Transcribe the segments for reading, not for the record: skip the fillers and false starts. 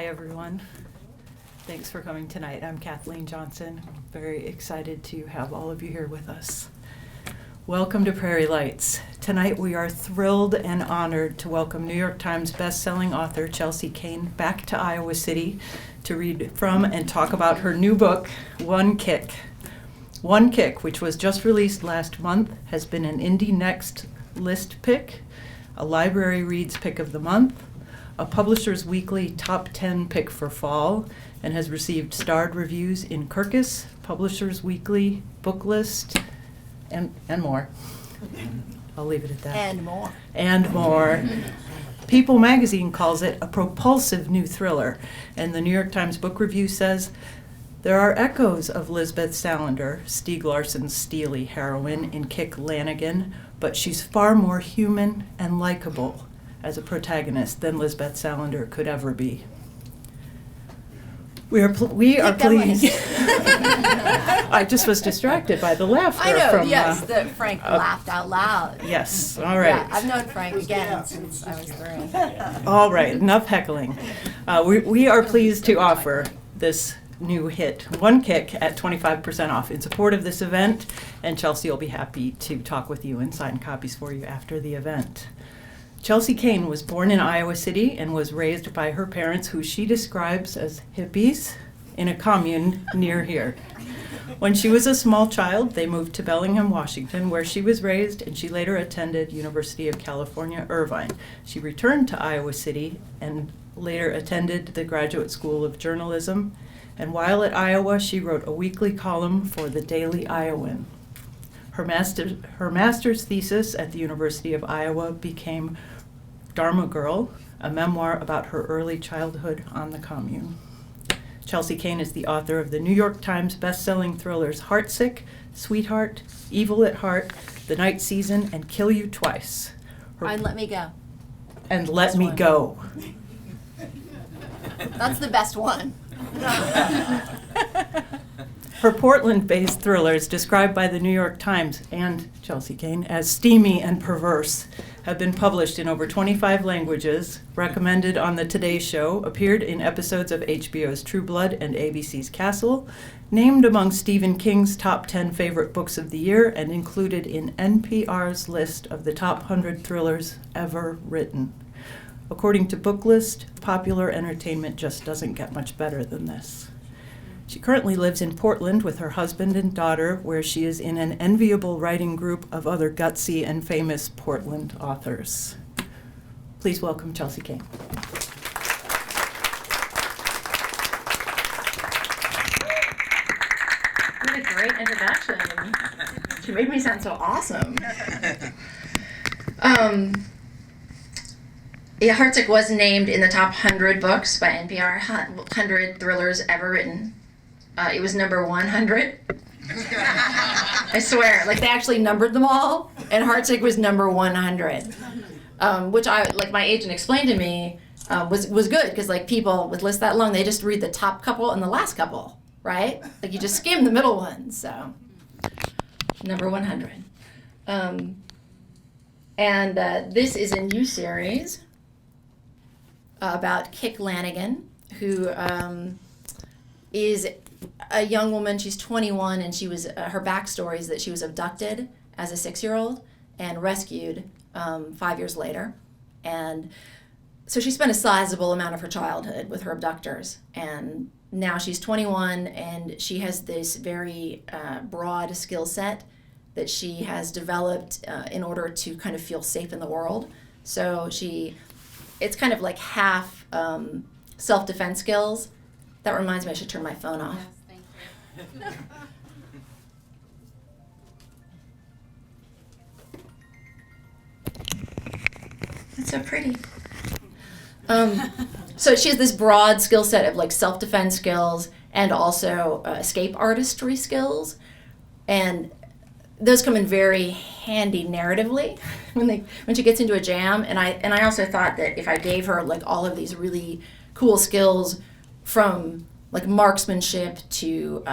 Hi, everyone. Thanks for coming tonight. I'm Kathleen Johnson. I'm very excited to have all of you here with us. Welcome to Prairie Lights. Tonight we are thrilled and honored to welcome New York Times bestselling author Chelsea Cain back to Iowa City to read from and talk about her new book, One Kick. One Kick, which was just released last month, has been an Indie Next list pick, a Library Reads pick of the month, a Publisher's Weekly Top 10 pick for fall, and has received starred reviews in Kirkus, Publisher's Weekly, Book List, and more. I'll leave it at that. And more. And more. People magazine calls it a propulsive new thriller, and the New York Times Book Review says, there are echoes of Lisbeth Salander, Stieg Larsson's steely heroine in Kick Lanigan, but she's far more human and likable as a protagonist than Lisbeth Salander could ever be. We are pleased. I just was distracted by the laughter. I know, from, yes, that Frank laughed out loud. Yes, all right. Yeah, I've known Frank again since I was 3. All right, enough heckling. We are pleased to offer this new hit, One Kick, at 25% off in support of this event, and Chelsea will be happy to talk with you and sign copies for you after the event. Chelsea Cain was born in Iowa City and was raised by her parents, who she describes as hippies, in a commune near here. When she was a small child, they moved to Bellingham, Washington, where she was raised, and she later attended University of California, Irvine. She returned to Iowa City and later attended the Graduate School of Journalism, and while at Iowa, she wrote a weekly column for the Daily Iowan. Her master's thesis at the University of Iowa became Dharma Girl, a memoir about her early childhood on the commune. Chelsea Cain is the author of the New York Times bestselling thrillers Heartsick, Sweetheart, Evil at Heart, The Night Season, and Kill You Twice. And Let Me Go. And Let Me Go. That's the best one. Her Portland-based thrillers, described by the New York Times and Chelsea Cain as steamy and perverse, have been published in over 25 languages, recommended on The Today Show, appeared in episodes of HBO's True Blood and ABC's Castle, named among Stephen King's top 10 favorite books of the year, and included in NPR's list of the top 100 thrillers ever written. According to Booklist, popular entertainment just doesn't get much better than this. She currently lives in Portland with her husband and daughter, where she is in an enviable writing group of other gutsy and famous Portland authors. Please welcome Chelsea Cain. What a great introduction. She made me sound so awesome. Yeah, Heartsick was named in the top 100 books by NPR, 100 thrillers ever written. It was number 100. I swear, like they actually numbered them all, and Heartsick was number 100, which my agent explained to me was good, because like people with lists that long, they just read the top couple and the last couple, right? Like you just skim the middle ones. So number 100, and this is a new series about Kick Lanigan, who is a young woman. She's 21, and she was her backstory is that she was abducted as a 6-year-old and rescued 5 years later, and so she spent a sizable amount of her childhood with her abductors, and now she's 21, and she has this very broad skill set that she has developed in order to kind of feel safe in the world. So it's kind of like half self-defense skills. That reminds me, I should turn my phone off. Yes, thank you. It's so pretty. So she has this broad skill set of like self-defense skills and also escape artistry skills, and those come in very handy narratively when she gets into a jam. And I also thought that if I gave her like all of these really cool skills, from like marksmanship to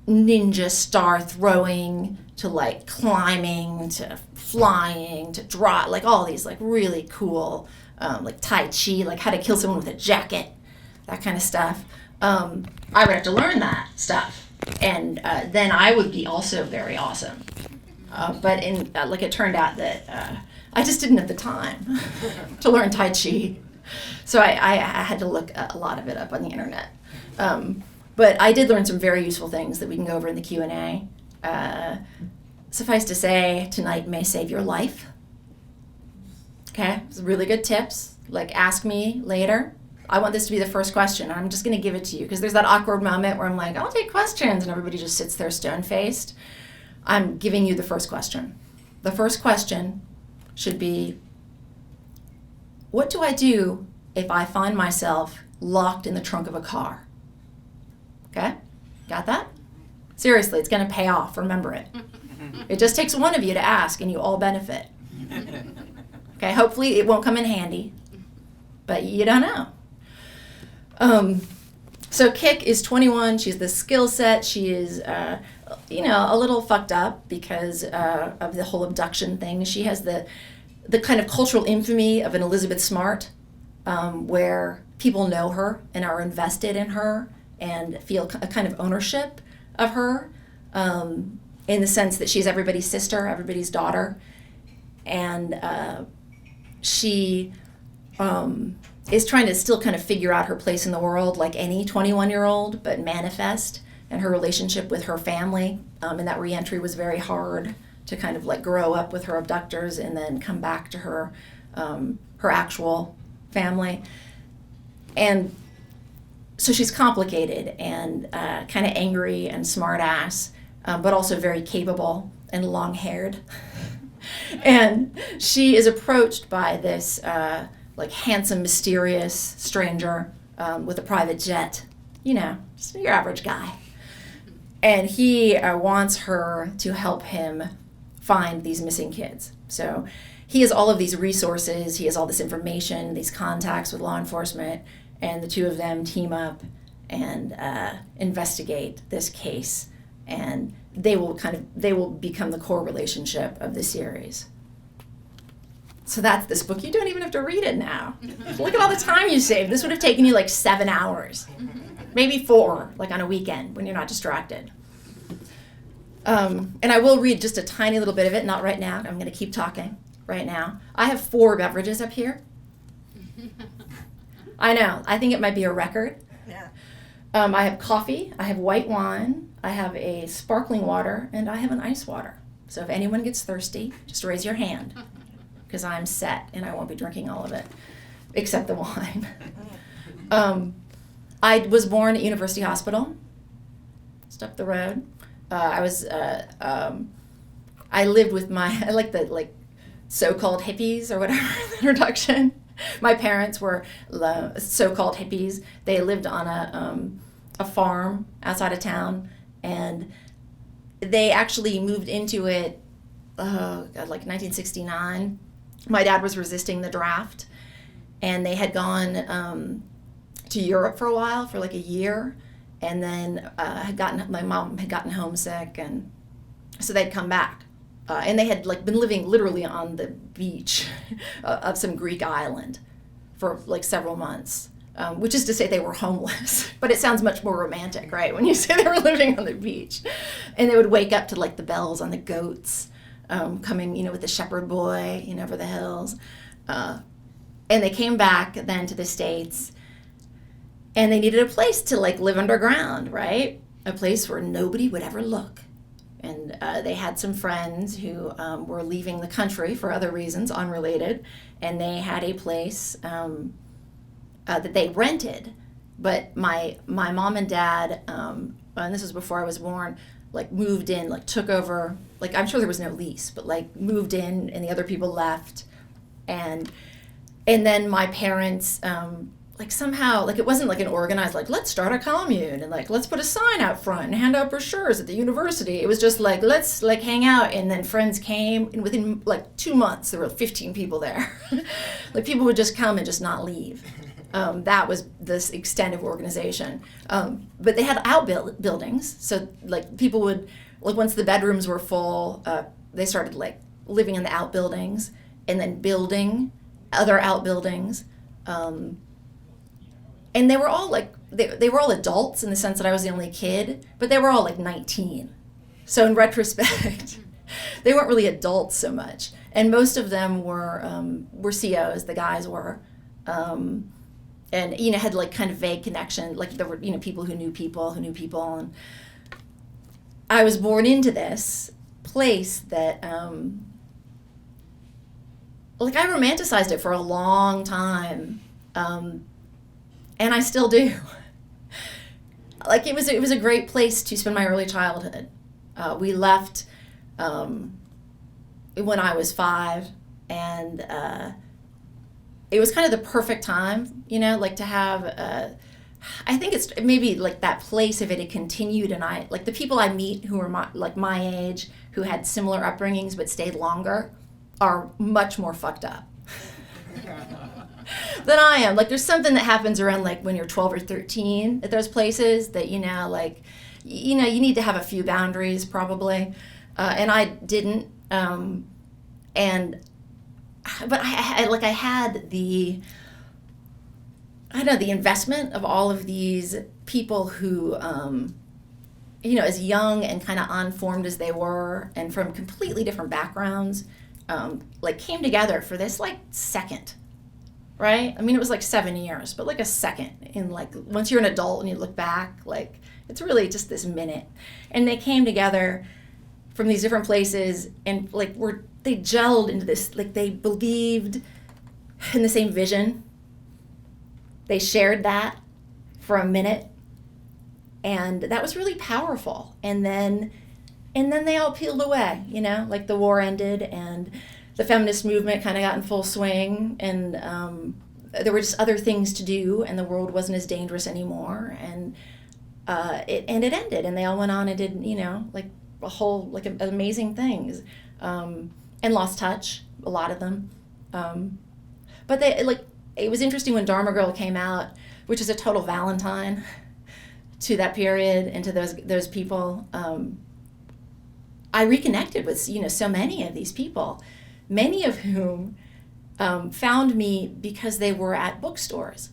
ninja star throwing to like climbing to flying to draw, like all these like really cool like Tai Chi, like how to kill someone with a jacket, that kind of stuff. I would have to learn that stuff, and then I would be also very awesome. But like it turned out that I just didn't have the time to learn Tai Chi, so I had to look a lot of it up on the internet. But I did learn some very useful things that we can go over in the Q&A. Suffice to say, tonight may save your life. Okay, it's really good tips. Like, ask me later. I want this to be the first question. I'm just going to give it to you because there's that awkward moment where I'm like, I'll take questions, and everybody just sits there stone-faced. I'm giving you the first question. The first question should be, what do I do if I find myself locked in the trunk of a car? Okay? Got that? Seriously, it's going to pay off. Remember it. It just takes one of you to ask, and you all benefit. Okay? Hopefully, it won't come in handy, but you don't know. So Kik is 21. She has the skill set. She is, a little fucked up because of the whole abduction thing. She has the kind of cultural infamy of an Elizabeth Smart, where people know her and are invested in her and feel a kind of ownership of her, in the sense that she's everybody's sister, everybody's daughter. And she is trying to still kind of figure out her place in the world like any 21-year-old, but manifest. And her relationship with her family, and that reentry was very hard to kind of like grow up with her abductors and then come back to her actual family. And so she's complicated and kind of angry and smart ass, but also very capable and long-haired. And she is approached by this like handsome, mysterious stranger with a private jet, just your average guy. And he wants her to help him find these missing kids. So he has all of these resources, he has all this information, these contacts with law enforcement, and the two of them team up and investigate this case. And they will become the core relationship of the series. So that's this book. You don't even have to read it now. Look at all the time you saved. This would have taken you like 7 hours. Maybe 4, like on a weekend when you're not distracted. And I will read just a tiny little bit of it, not right now. I'm going to keep talking right now. I have 4 beverages up here. I know. I think it might be a record. Yeah. I have coffee. I have white wine. I have a sparkling water. And I have an ice water. So if anyone gets thirsty, just raise your hand. Because I'm set and I won't be drinking all of it, except the wine. I was born at University Hospital, just up the road. I lived with I like the so-called hippies or whatever the introduction. My parents were so-called hippies. They lived on a farm outside of town, and they actually moved into it, like 1969. My dad was resisting the draft, and they had gone to Europe for a while, for like a year, and then my mom had gotten homesick, and so they'd come back. And they had been living literally on the beach of some Greek island for several months, which is to say they were homeless. But it sounds much more romantic, right, when you say they were living on the beach. And they would wake up to the bells on the goats coming, with the shepherd boy, over the hills. And they came back then to the States, and they needed a place to live underground, right? A place where nobody would ever look. And they had some friends who were leaving the country for other reasons, unrelated, and they had a place that they rented. But my mom and dad, and this was before I was born, moved in, took over. I'm sure there was no lease, but moved in, and the other people left, and then my parents. Somehow, it wasn't an organized, let's start a commune and let's put a sign out front and hand out brochures at the university. It was just let's hang out. And then friends came, and within 2 months there were 15 people there. People would just come and just not leave. That was this extent of organization. But they had outbuildings, so people would, once the bedrooms were full, they started living in the outbuildings and then building other outbuildings. And they were all like, they were all adults in the sense that I was the only kid, but they were all like 19. So in retrospect, they weren't really adults so much. And most of them were COs, the guys were. And, you know, had like kind of vague connection, like there were, you know, people who knew people. And I was born into this place that, like I romanticized it for a long time. And I still do. Like it was a great place to spend my early childhood. We left when I was 5, and it was kind of the perfect time, you know, like to have. I think it's maybe like that place if it had continued, and I like the people I meet who are my age, who had similar upbringings but stayed longer, are much more fucked up than I am. Like there's something that happens around like when you're 12 or 13 at those places that, you know, like, you know, you need to have a few boundaries probably. And I didn't. But I had the, I don't know, the investment of all of these people who, you know, as young and kind of unformed as they were and from completely different backgrounds, like came together for this like second, right? I mean, it was like 7 years, but like a second in like, once you're an adult and you look back, like it's really just this minute. And they came together from these different places and like they gelled into this, like they believed in the same vision. They shared that for a minute, and that was really powerful. And then they all peeled away, you know, like the war ended and the feminist movement kind of got in full swing, and there were just other things to do, and the world wasn't as dangerous anymore, and it ended, and they all went on and did, you know, like a whole like amazing things, and lost touch, a lot of them, but they like. It was interesting when Dharma Girl came out, which is a total Valentine to that period and to those people. I reconnected with, you know, so many of these people, many of whom found me because they were at bookstores.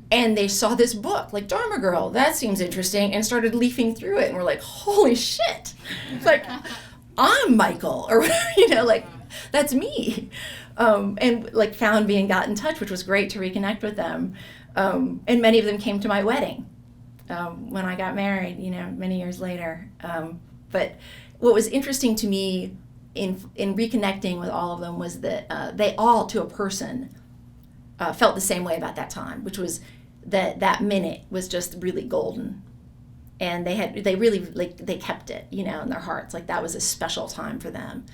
And they saw this book, like Dharma Girl, that seems interesting, and started leafing through it. And we're like, holy shit. It's like, I'm Michael, or, you know, like, that's me. And like found me and got in touch, which was great to reconnect with them. And many of them came to my wedding when I got married, you know, many years later. But what was interesting to me in reconnecting with all of them was that they all, to a person, felt the same way about that time, which was that minute was just really golden. And they really, like, they kept it, you know, in their hearts. Like that was a special time for them.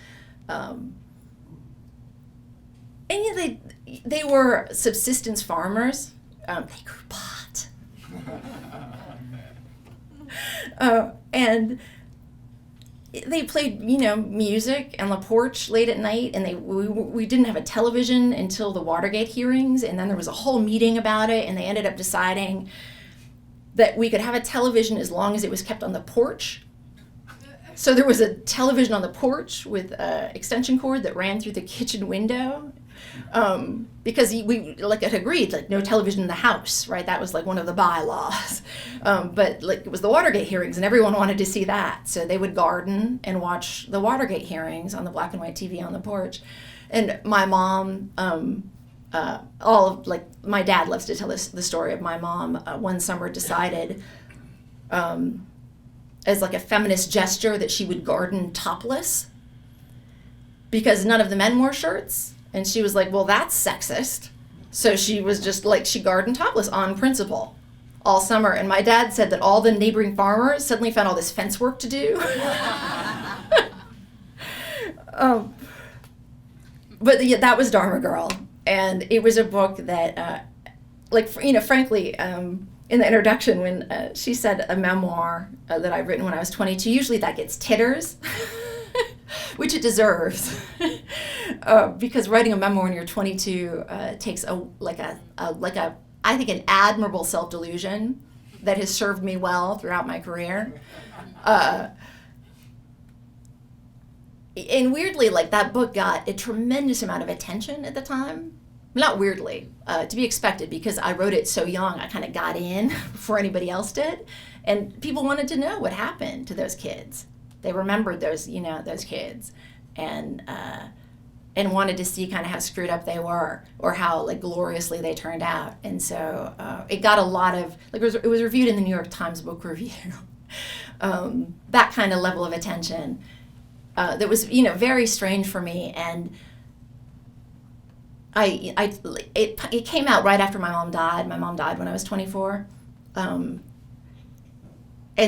And you know, they were subsistence farmers. They grew pot. And they played, you know, music on the porch late at night, and we didn't have a television until the Watergate hearings, and then there was a whole meeting about it, and they ended up deciding that we could have a television as long as it was kept on the porch. So there was a television on the porch with an extension cord that ran through the kitchen window. Because we like had agreed, like no television in the house, right? That was like one of the bylaws. But like it was the Watergate hearings, and everyone wanted to see that, so they would garden and watch the Watergate hearings on the black and white TV on the porch. And my mom, my dad loves to tell the story of my mom. One summer decided, as like a feminist gesture, that she would garden topless because none of the men wore shirts. And she was like, well, that's sexist. So she was just like, she gardened topless on principle all summer. And my dad said that all the neighboring farmers suddenly found all this fence work to do. But yeah, that was Dharma Girl. And it was a book that, frankly, in the introduction, when she said a memoir that I'd written when I was 22, usually that gets titters. Which it deserves, because writing a memoir when you're 22 takes I think an admirable self-delusion that has served me well throughout my career. and weirdly, like that book got a tremendous amount of attention at the time. Not weirdly, to be expected, because I wrote it so young. I kind of got in before anybody else did, and people wanted to know what happened to those kids. They remembered those, those kids, and wanted to see kind of how screwed up they were, or how like gloriously they turned out. And so it got a lot of like it was reviewed in the New York Times Book Review. That kind of level of attention that was very strange for me. And it came out right after my mom died. My mom died when I was 24, and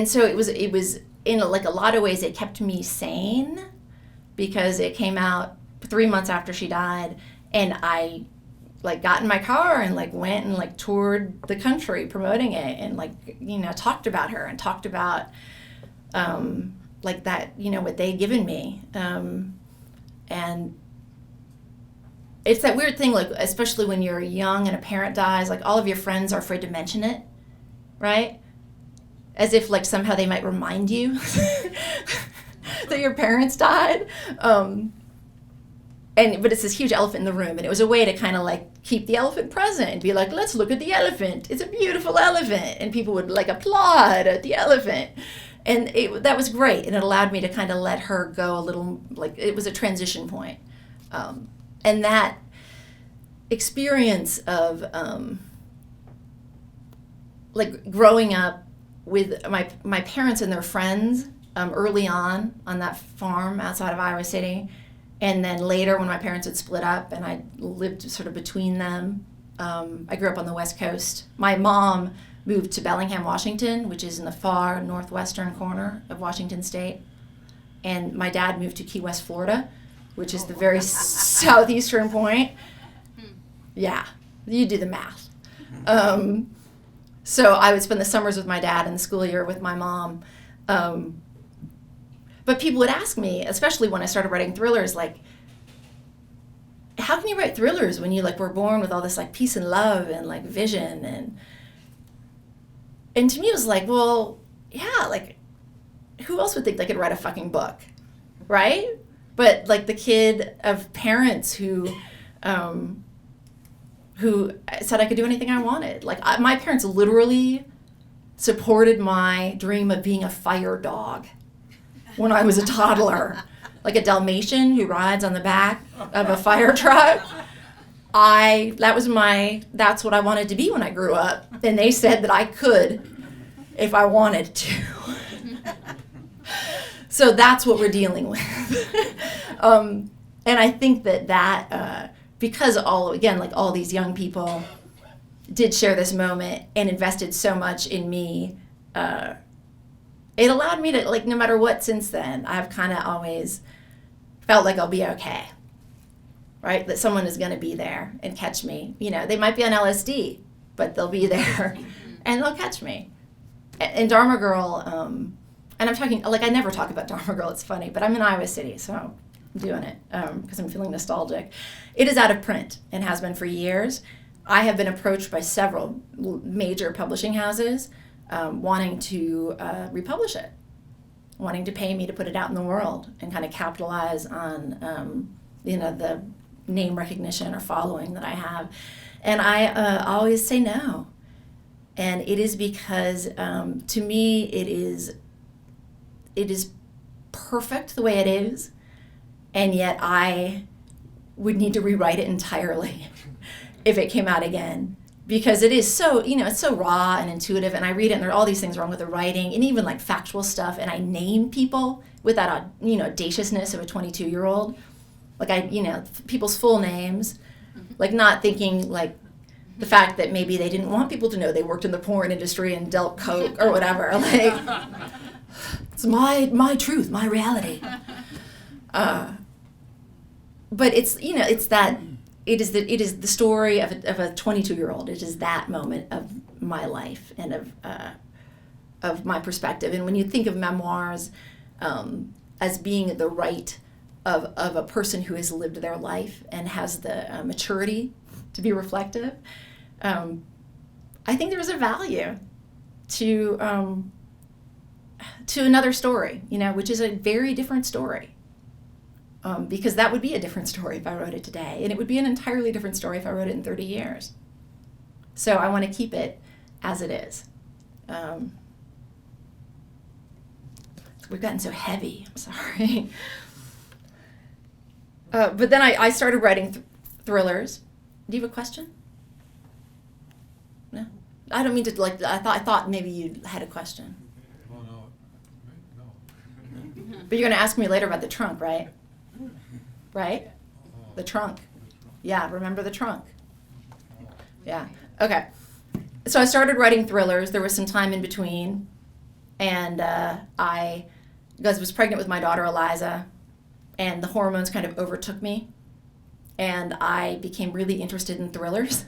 so it was in like a lot of ways it kept me sane, because it came out 3 months after she died, and I like got in my car and like went and like toured the country promoting it, and like talked about her and talked about like that what they'd given me, and it's that weird thing, like especially when you're young and a parent dies, like all of your friends are afraid to mention it, right? As if like somehow they might remind you that your parents died. But it's this huge elephant in the room, and it was a way to kind of like keep the elephant present and be like, let's look at the elephant. It's a beautiful elephant, and people would like applaud at the elephant, and that was great, and it allowed me to kind of let her go a little. Like it was a transition point, and that experience of like growing up with my parents and their friends early on that farm outside of Iowa City. And then later, when my parents had split up and I lived sort of between them, I grew up on the West Coast. My mom moved to Bellingham, Washington, which is in the far northwestern corner of Washington State. And my dad moved to Key West, Florida, which is the very southeastern point. Yeah, you do the math. So I would spend the summers with my dad and the school year with my mom. But people would ask me, especially when I started writing thrillers, like, how can you write thrillers when you like were born with all this like peace and love and like vision? And to me it was like, well, yeah, like who else would think they could write a fucking book, right? But like the kid of parents who said I could do anything I wanted. Like my parents literally supported my dream of being a fire dog when I was a toddler, like a Dalmatian who rides on the back of a fire truck. That's what I wanted to be when I grew up. And they said that I could if I wanted to. So that's what we're dealing with. And I think that because all these young people did share this moment and invested so much in me, it allowed me to, like, no matter what since then, I've kind of always felt like I'll be okay, right? That someone is going to be there and catch me. They might be on LSD, but they'll be there and they'll catch me. And Dharma Girl, and I'm talking, like, I never talk about Dharma Girl, it's funny, but I'm in Iowa City, so I'm doing it because I'm feeling nostalgic. It is out of print and has been for years. I have been approached by several major publishing houses wanting to republish it, wanting to pay me to put it out in the world and kind of capitalize on, the name recognition or following that I have. And I always say no. And it is because, to me, it is perfect the way it is, and yet I would need to rewrite it entirely if it came out again. Because it is so, it's so raw and intuitive, and I read it and there are all these things wrong with the writing and even like factual stuff, and I name people with that, audaciousness of a 22-year-old. Like people's full names, like not thinking like the fact that maybe they didn't want people to know they worked in the porn industry and dealt coke or whatever. Like, it's my truth, my reality. But it's, it's that, it is the story of a 22-year-old. It is that moment of my life and of my perspective. And when you think of memoirs as being the right of a person who has lived their life and has the maturity to be reflective, I think there's a value to another story, which is a very different story. because that would be a different story if I wrote it today, and it would be an entirely different story if I wrote it in 30 years. So I want to keep it as it is. We've gotten so heavy. I'm sorry. But then I started writing thrillers. Do you have a question? No? I don't mean to, like, I thought maybe you had a question. Well, no. But you're going to ask me later about the trunk, right? Right? The trunk. Yeah, remember the trunk. Yeah. Okay. So I started writing thrillers. There was some time in between. And I was pregnant with my daughter, Eliza. And the hormones kind of overtook me. And I became really interested in thrillers.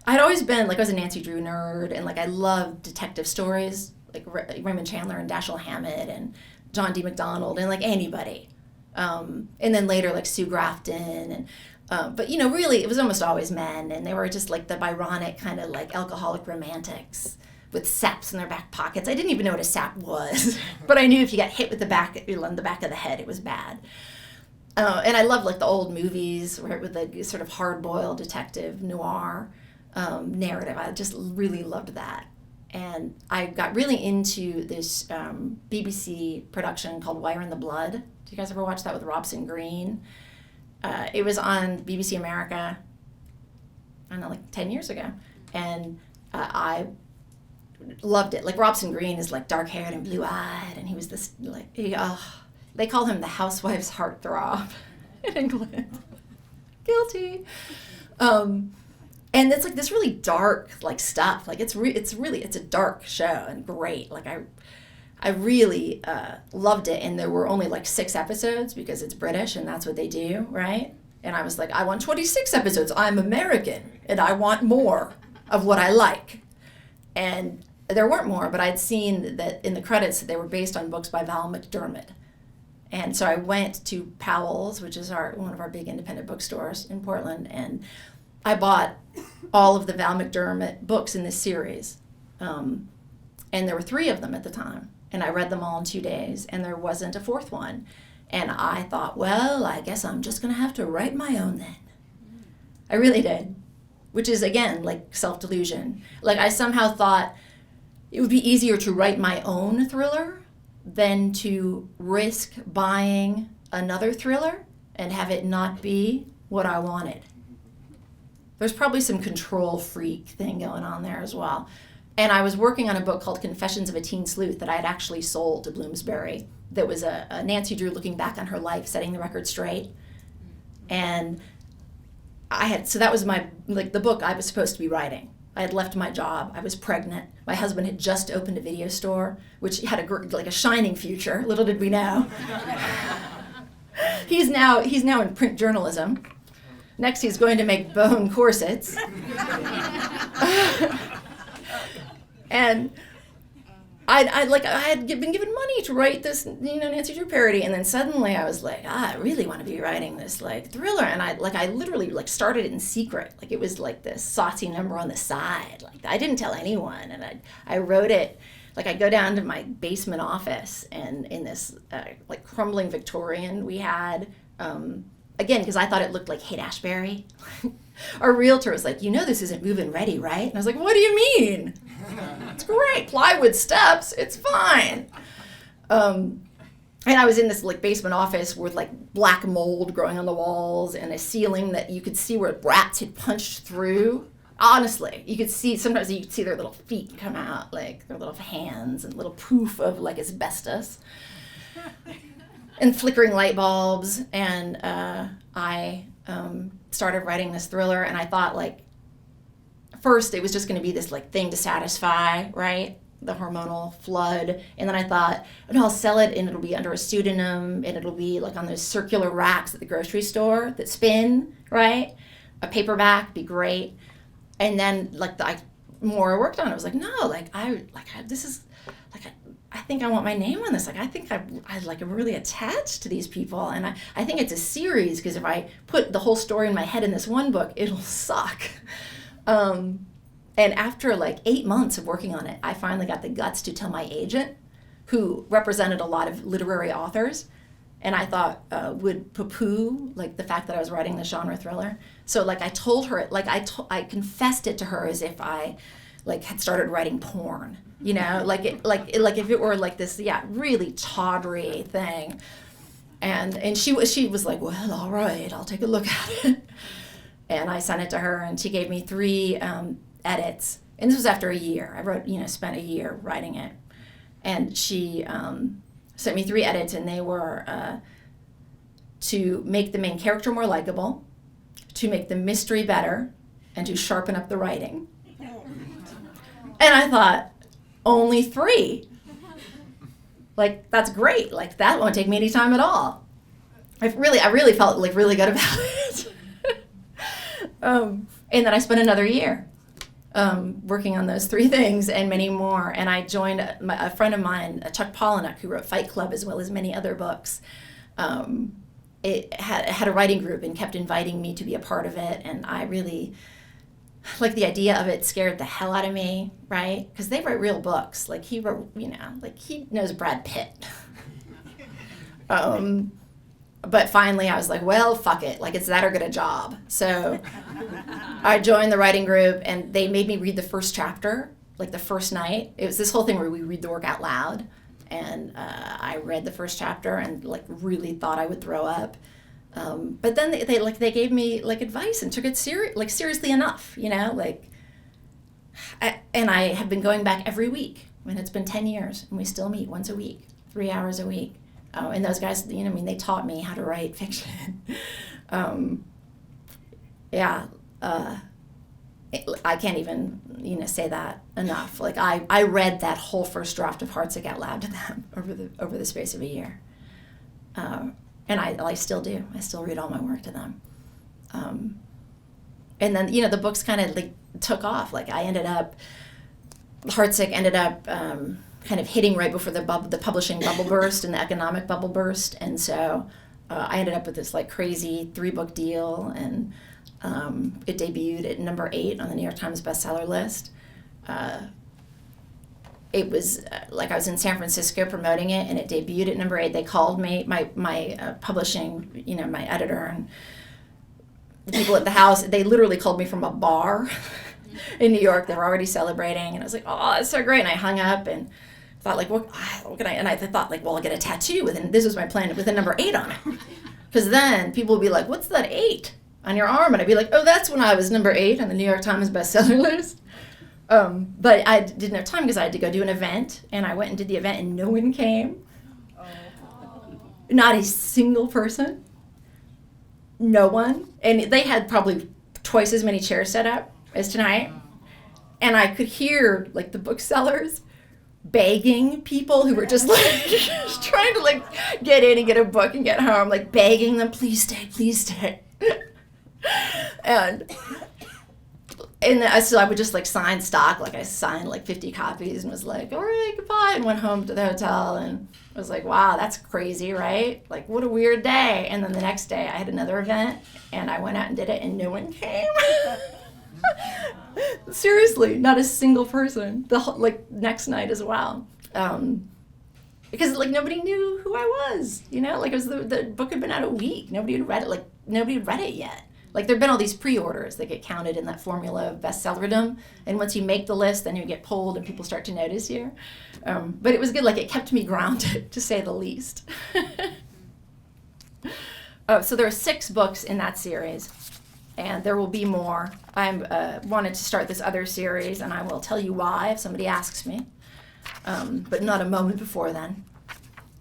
I'd always been, like, I was a Nancy Drew nerd. And, like, I loved detective stories. Like Raymond Chandler and Dashiell Hammett and John D. MacDonald and, like, anybody. And then later, like, Sue Grafton. And but, you know, really, it was almost always men. And they were just, like, the Byronic kind of, like, alcoholic romantics with saps in their back pockets. I didn't even know what a sap was. But I knew if you got hit with the back of the head, it was bad. And I loved, like, the old movies where with the sort of hard-boiled detective noir narrative. I just really loved that. And I got really into this BBC production called Wire in the Blood. Did you guys ever watch that with Robson Green? It was on BBC America, I don't know, like 10 years ago. And I loved it. Like, Robson Green is, like, dark-haired and blue-eyed, and he was this, like, they call him the housewife's heartthrob in England. Guilty. And it's, like, this really dark, like, stuff. Like, it's a dark show and great. Like, I really loved it, and there were only, like, 6 episodes because it's British and that's what they do, right? And I was like, I want 26 episodes. I'm American, and I want more of what I like. And there weren't more, but I'd seen that in the credits that they were based on books by Val McDermid. And so I went to Powell's, which is one of our big independent bookstores in Portland, and I bought all of the Val McDermid books in this series. And there were 3 of them at the time. And I read them all in 2 days, and there wasn't a 4th one. And I thought, well, I guess I'm just going to have to write my own then. I really did. Which is, again, like self-delusion. Like, I somehow thought it would be easier to write my own thriller than to risk buying another thriller and have it not be what I wanted. There's probably some control freak thing going on there as well. And I was working on a book called Confessions of a Teen Sleuth that I had actually sold to Bloomsbury. That was a Nancy Drew looking back on her life, setting the record straight. And so that was the book I was supposed to be writing. I had left my job. I was pregnant. My husband had just opened a video store, which had a shining future. Little did we know. He's now in print journalism. Next, he's going to make bone corsets. And I had been given money to write this, Nancy Drew parody, and then suddenly I was like, I really want to be writing this, like, thriller, and I literally, like, started it in secret, like, it was like this saucy number on the side, like, I didn't tell anyone, and I wrote it, like, I go down to my basement office, and in this, like, crumbling Victorian we had, again, because I thought it looked like Haight-Ashbury. Our realtor was like, this isn't move-in ready, right? And I was like, what do you mean? It's great. Plywood steps. It's fine. And I was in this, like, basement office with, like, black mold growing on the walls and a ceiling that you could see where rats had punched through. Honestly, sometimes you could see their little feet come out, like their little hands and little proof of, like, asbestos. And flickering light bulbs, and I started writing this thriller, and I thought, like, first it was just going to be this, like, thing to satisfy, right, the hormonal flood, and then I thought, no, I'll sell it, and it'll be under a pseudonym, and it'll be, like, on those circular racks at the grocery store that spin, right, a paperback, be great, and then, like, the more I worked on it, I was like, no, this is, like, I think I want my name on this. Like, I think I'm really attached to these people. And I think it's a series, because if I put the whole story in my head in this one book, it'll suck. And after, like, 8 months of working on it, I finally got the guts to tell my agent, who represented a lot of literary authors, and I thought would poo-poo like the fact that I was writing this genre thriller. So like I told her, like I confessed it to her as if I like had started writing porn, you know, like if it were like this, really tawdry thing. And she was like, well, all right, I'll take a look at it. And I sent it to her, and she gave me 3 edits. And this was after a year. I wrote, spent a year writing it. And she sent me 3 edits, and they were to make the main character more likable, to make the mystery better, and to sharpen up the writing. And I thought, only 3? Like, that's great. Like, that won't take me any time at all. I really felt like really good about it. And then I spent another year working on those 3 things and many more. And I joined a friend of mine, Chuck Palahniuk, who wrote Fight Club as well as many other books. It had a writing group and kept inviting me to be a part of it. And I really, like, the idea of it scared the hell out of me, right? Because they write real books. Like, he wrote, like, he knows Brad Pitt. But finally I was like, well, fuck it. Like, it's that or get a job. So I joined the writing group, and they made me read the first chapter, like the first night. It was this whole thing where we read the work out loud. And I read the first chapter and like really thought I would throw up. But then they gave me like advice and took it seriously enough, like, and I have been going back every week. I mean, it's been 10 years, and we still meet once a week, 3 hours a week. And those guys, they taught me how to write fiction. I can't even, say that enough. Like, I read that whole first draft of Heartsick out loud to them over the space of a year. And I still do. I still read all my work to them. And then, the books kind of like took off. Like, Heartsick ended up kind of hitting right before the publishing bubble burst and the economic bubble burst. And so I ended up with this like crazy 3-book deal, and it debuted at number 8 on the New York Times bestseller list. It was like I was in San Francisco promoting it, and it debuted at number 8. They called me, my publishing, my editor, and the people at the house. They literally called me from a bar in New York. They were already celebrating, and I was like, oh, that's so great. And I hung up and thought, like, what can I? And I thought, like, well, I'll get a tattoo and this was my plan, with a number 8 on it, because then people would be like, what's that 8 on your arm? And I'd be like, oh, that's when I was number 8 on the New York Times bestseller list. But I didn't have time because I had to go do an event, and I went and did the event, and no one came. Not a single person. No one. And they had probably twice as many chairs set up as tonight. And I could hear, like, the booksellers begging people who were just, like, just trying to, like, get in and get a book and get home, like, begging them, please stay, please stay. And so I would just like sign stock, like I signed like 50 copies and was like, all right, goodbye, and went home to the hotel and was like, wow, that's crazy, right? Like, what a weird day. And then the next day I had another event, and I went out and did it, and no one came. Seriously, not a single person. The whole, like, next night as well. Because like nobody knew who I was, like it was the book had been out a week. Nobody had read it. Like, nobody had read it yet. Like, there've been all these pre-orders that get counted in that formula of bestsellerdom, and once you make the list, then you get pulled and people start to notice you. But it was good. Like, it kept me grounded, to say the least. So there are 6 books in that series, and there will be more. I wanted to start this other series, and I will tell you why if somebody asks me, but not a moment before then.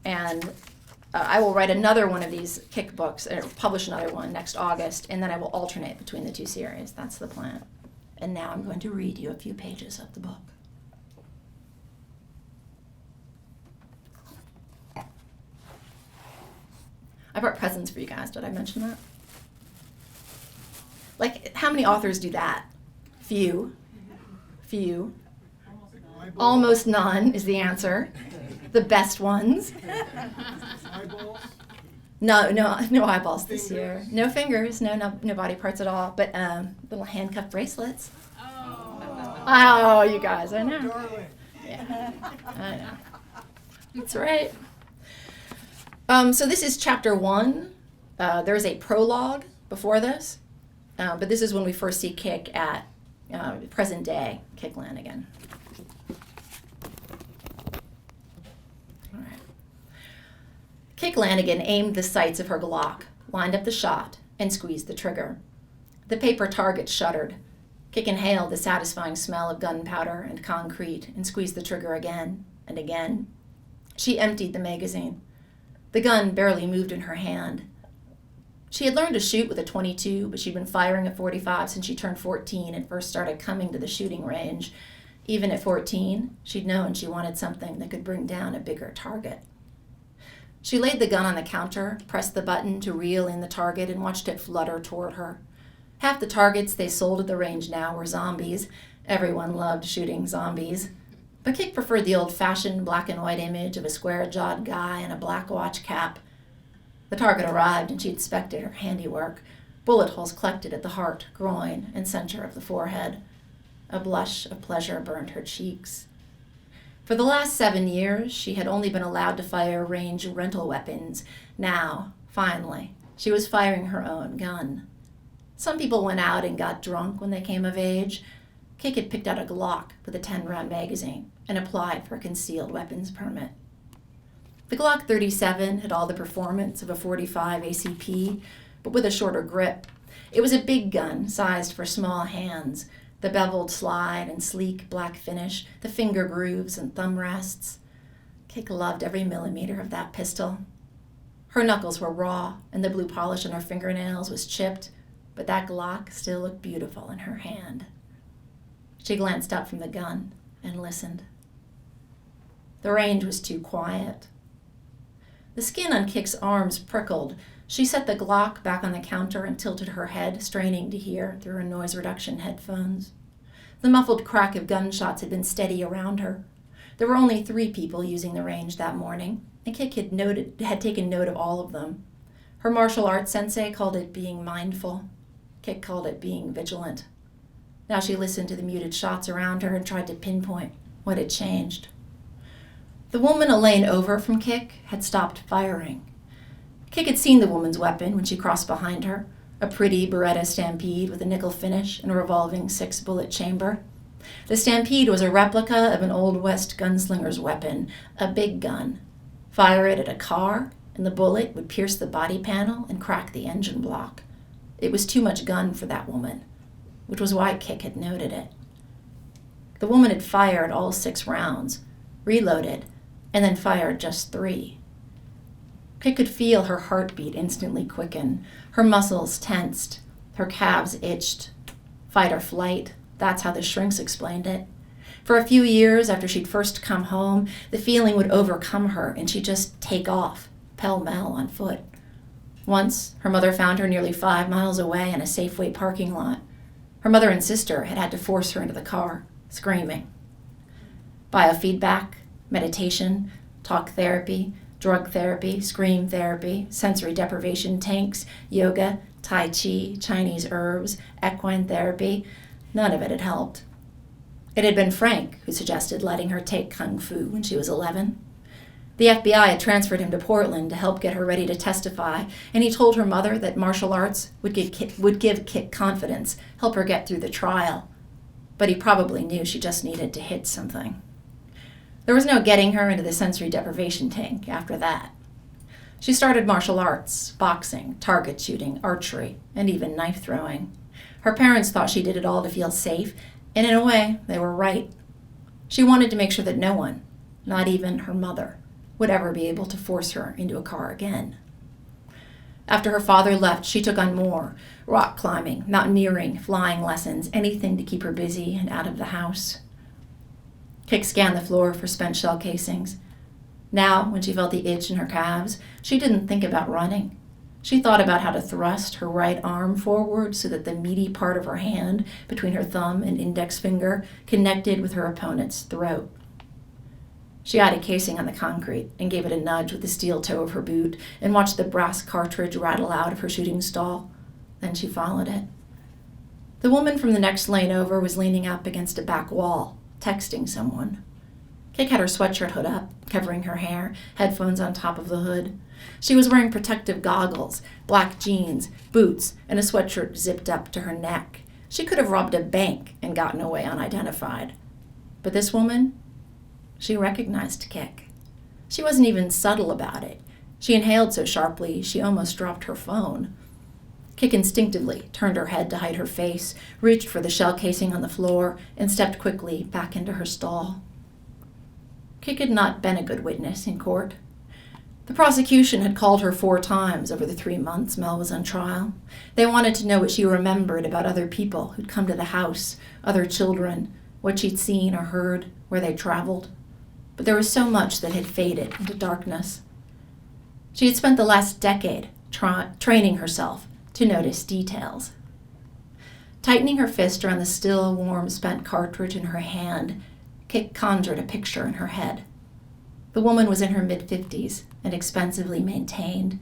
And I will write another one of these Kick books, or publish another one next August, and then I will alternate between the 2 series. That's the plan. And now I'm going to read you a few pages of the book. I brought presents for you guys. Did I mention that? Like, how many authors do that? Few. Almost none is the answer. The best ones. Eyeballs? No eyeballs this year. No fingers, no body parts at all, but little handcuff bracelets. Oh, you guys, I know. Oh, darling. Yeah, I know. That's right. So this is chapter 1. There's a prologue before this, but this is when we first see Kik at present day Kik Lanigan. All right. Kik Lanigan aimed the sights of her Glock, lined up the shot, and squeezed the trigger. The paper target shuddered. Kik inhaled the satisfying smell of gunpowder and concrete and squeezed the trigger again and again. She emptied the magazine. The gun barely moved in her hand. She had learned to shoot with a .22, but she'd been firing a .45 since she turned 14 and first started coming to the shooting range. Even at 14, she'd known she wanted something that could bring down a bigger target. She laid the gun on the counter, pressed the button to reel in the target, and watched it flutter toward her. Half the targets they sold at the range now were zombies. Everyone loved shooting zombies. But Kik preferred the old-fashioned black and white image of a square-jawed guy in a black watch cap. The target arrived, and she inspected her handiwork. Bullet holes collected at the heart, groin, and center of the forehead. A blush of pleasure burned her cheeks. For the last 7 years, she had only been allowed to fire range rental weapons. Now, finally, she was firing her own gun. Some people went out and got drunk when they came of age. Kik had picked out a Glock with a 10-round magazine and applied for a concealed weapons permit. The Glock 37 had all the performance of a .45 ACP, but with a shorter grip. It was a big gun, sized for small hands, the beveled slide and sleek black finish, the finger grooves and thumb rests. Kik loved every millimeter of that pistol. Her knuckles were raw, and the blue polish on her fingernails was chipped, but that Glock still looked beautiful in her hand. She glanced up from the gun and listened. The range was too quiet. The skin on Kik's arms prickled. She set the Glock back on the counter and tilted her head, straining to hear through her noise reduction headphones. The muffled crack of gunshots had been steady around her. There were only 3 people using the range that morning, and Kik had taken note of all of them. Her martial arts sensei called it being mindful. Kik called it being vigilant. Now she listened to the muted shots around her and tried to pinpoint what had changed. The woman a lane over from Kik had stopped firing. Kik had seen the woman's weapon when she crossed behind her, a pretty Beretta Stampede with a nickel finish and a revolving 6-bullet chamber. The Stampede was a replica of an Old West gunslinger's weapon, a big gun. Fire it at a car, and the bullet would pierce the body panel and crack the engine block. It was too much gun for that woman, which was why Kik had noted it. The woman had fired all 6 rounds, reloaded, and then fired just 3. Kik could feel her heartbeat instantly quicken. Her muscles tensed. Her calves itched. Fight or flight, that's how the shrinks explained it. For a few years after she'd first come home, the feeling would overcome her and she'd just take off, pell-mell on foot. Once, her mother found her nearly 5 miles away in a Safeway parking lot. Her mother and sister had to force her into the car, screaming. Biofeedback, meditation, talk therapy, drug therapy, scream therapy, sensory deprivation tanks, yoga, Tai Chi, Chinese herbs, equine therapy, none of it had helped. It had been Frank who suggested letting her take Kung Fu when she was 11. The FBI had transferred him to Portland to help get her ready to testify, and he told her mother that martial arts would give Kik confidence, help her get through the trial. But he probably knew she just needed to hit something. There was no getting her into the sensory deprivation tank after that. She started martial arts, boxing, target shooting, archery, and even knife throwing. Her parents thought she did it all to feel safe, and in a way, they were right. She wanted to make sure that no one, not even her mother, would ever be able to force her into a car again. After her father left, she took on more: rock climbing, mountaineering, flying lessons, anything to keep her busy and out of the house. Kik scanned the floor for spent shell casings. Now, when she felt the itch in her calves, she didn't think about running. She thought about how to thrust her right arm forward so that the meaty part of her hand, between her thumb and index finger, connected with her opponent's throat. She eyed a casing on the concrete and gave it a nudge with the steel toe of her boot and watched the brass cartridge rattle out of her shooting stall. Then she followed it. The woman from the next lane over was leaning up against a back wall, texting someone. Kick had her sweatshirt hood up, covering her hair, headphones on top of the hood. She was wearing protective goggles, black jeans, boots, and a sweatshirt zipped up to her neck. She could have robbed a bank and gotten away unidentified. But this woman, she recognized Kick. She wasn't even subtle about it. She inhaled so sharply she almost dropped her phone. Kick instinctively turned her head to hide her face, reached for the shell casing on the floor, and stepped quickly back into her stall. Kick had not been a good witness in court. The prosecution had called her 4 times over the 3 months Mel was on trial. They wanted to know what she remembered about other people who'd come to the house, other children, what she'd seen or heard, where they traveled. But there was so much that had faded into darkness. She had spent the last decade training herself to notice details. Tightening her fist around the still, warm, spent cartridge in her hand, Kick conjured a picture in her head. The woman was in her mid-50s and expensively maintained.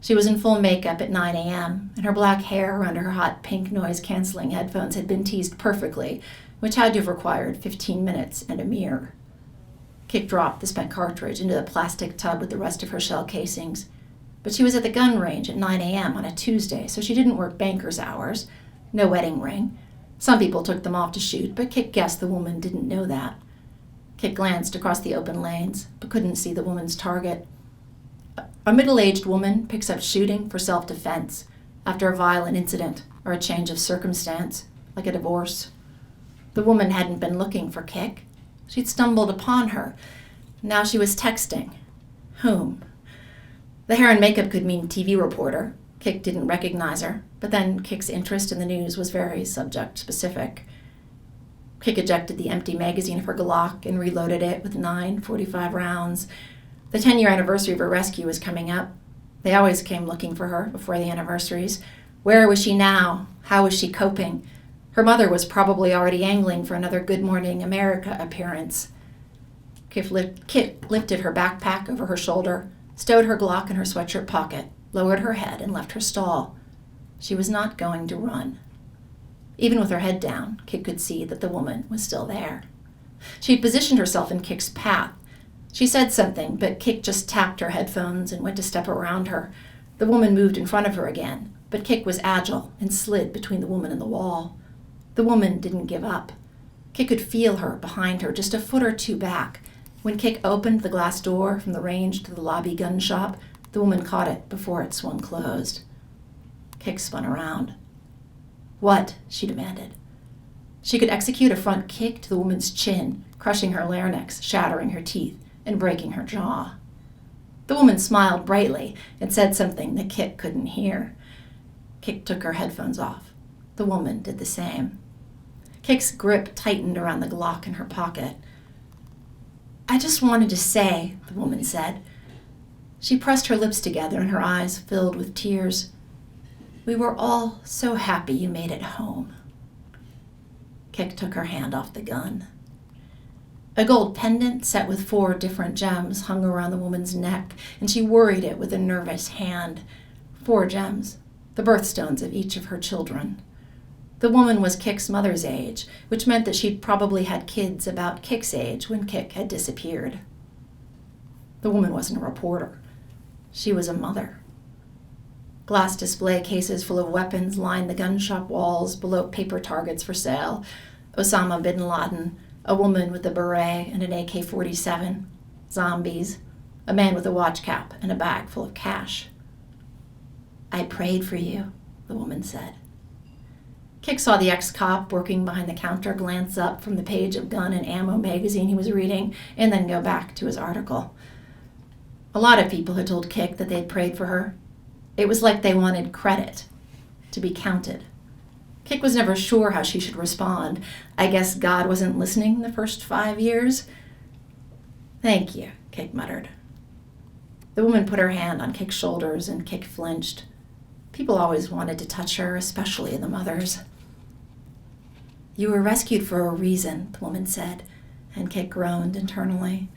She was in full makeup at 9 a.m., and her black hair under her hot pink noise-canceling headphones had been teased perfectly, which had to have required 15 minutes and a mirror. Kick dropped the spent cartridge into the plastic tub with the rest of her shell casings. But she was at the gun range at 9 a.m. on a Tuesday, so she didn't work banker's hours. No wedding ring. Some people took them off to shoot, but Kick guessed the woman didn't know that. Kick glanced across the open lanes, but couldn't see the woman's target. A middle-aged woman picks up shooting for self-defense after a violent incident or a change of circumstance, like a divorce. The woman hadn't been looking for Kick. She'd stumbled upon her. Now she was texting. Whom? The hair and makeup could mean TV reporter. Kick didn't recognize her, but then Kick's interest in the news was very subject-specific. Kick ejected the empty magazine of her Glock and reloaded it with 9 .45 rounds. The 10-year anniversary of her rescue was coming up. They always came looking for her before the anniversaries. Where was she now? How was she coping? Her mother was probably already angling for another Good Morning America appearance. Kick lifted her backpack over her shoulder, stowed her Glock in her sweatshirt pocket, lowered her head, and left her stall. She was not going to run. Even with her head down, Kick could see that the woman was still there. She had positioned herself in Kick's path. She said something, but Kick just tapped her headphones and went to step around her. The woman moved in front of her again, but Kick was agile and slid between the woman and the wall. The woman didn't give up. Kick could feel her behind her, just a foot or two back. When Kick opened the glass door from the range to the lobby gun shop, the woman caught it before it swung closed. Kick spun around. What? She demanded. She could execute a front kick to the woman's chin, crushing her larynx, shattering her teeth, and breaking her jaw. The woman smiled brightly and said something that Kick couldn't hear. Kick took her headphones off. The woman did the same. Kick's grip tightened around the Glock in her pocket. I just wanted to say, the woman said. She pressed her lips together and her eyes filled with tears. We were all so happy you made it home. Kick took her hand off the gun. A gold pendant set with 4 different gems hung around the woman's neck, and she worried it with a nervous hand. 4 gems, the birthstones of each of her children. The woman was Kick's mother's age, which meant that she'd probably had kids about Kick's age when Kick had disappeared. The woman wasn't a reporter. She was a mother. Glass display cases full of weapons lined the gun shop walls below paper targets for sale. Osama bin Laden, a woman with a beret and an AK-47, zombies, a man with a watch cap and a bag full of cash. I prayed for you, the woman said. Kick saw the ex-cop working behind the counter glance up from the page of gun and ammo magazine he was reading and then go back to his article. A lot of people had told Kick that they'd prayed for her. It was like they wanted credit, to be counted. Kick was never sure how she should respond. I guess God wasn't listening the first 5 years. Thank you, Kick muttered. The woman put her hand on Kick's shoulders and Kick flinched. People always wanted to touch her, especially the mothers. You were rescued for a reason, the woman said, and Kick groaned internally.